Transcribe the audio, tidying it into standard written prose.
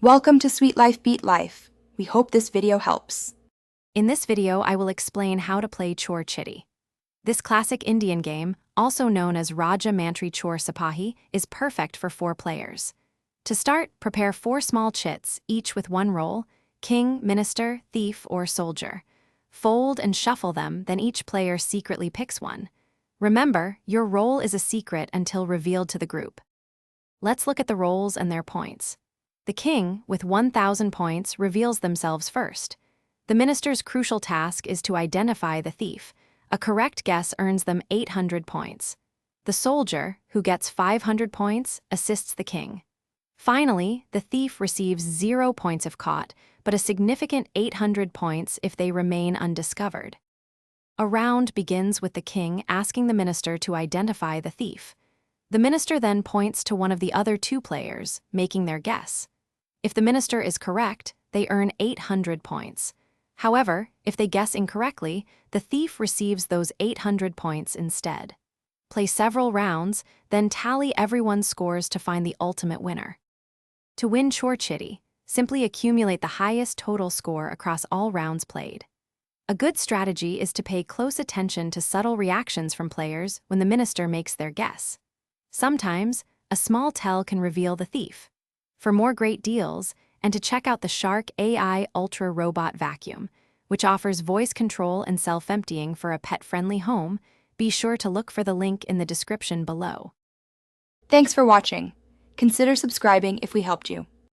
Welcome to Sweet Life Beat Life. We hope this video helps. In this video, I will explain how to play Chor Chitti. This classic Indian game, also known as Raja Mantri Chor Sipahi, is perfect for 4 players. To start, prepare 4 small chits, each with 1 role: king, minister, thief, or soldier. Fold and shuffle them, then each player secretly picks one. Remember, your role is a secret until revealed to the group. Let's look at the roles and their points. The king, with 1,000 points, reveals themselves first. The minister's crucial task is to identify the thief. A correct guess earns them 800 points. The soldier, who gets 500 points, assists the king. Finally, the thief receives 0 points if caught, but a significant 800 points if they remain undiscovered. A round begins with the king asking the minister to identify the thief. The minister then points to one of the other 2 players, making their guess. If the minister is correct, they earn 800 points. However, if they guess incorrectly, the thief receives those 800 points instead. Play several rounds, then tally everyone's scores to find the ultimate winner. To win Chor Chitti, simply accumulate the highest total score across all rounds played. A good strategy is to pay close attention to subtle reactions from players when the minister makes their guess. Sometimes, a small tell can reveal the thief. For more great deals, and to check out the Shark AI Ultra Robot Vacuum, which offers voice control and self-emptying for a pet-friendly home, be sure to look for the link in the description below. Thanks for watching. Consider subscribing if we helped you.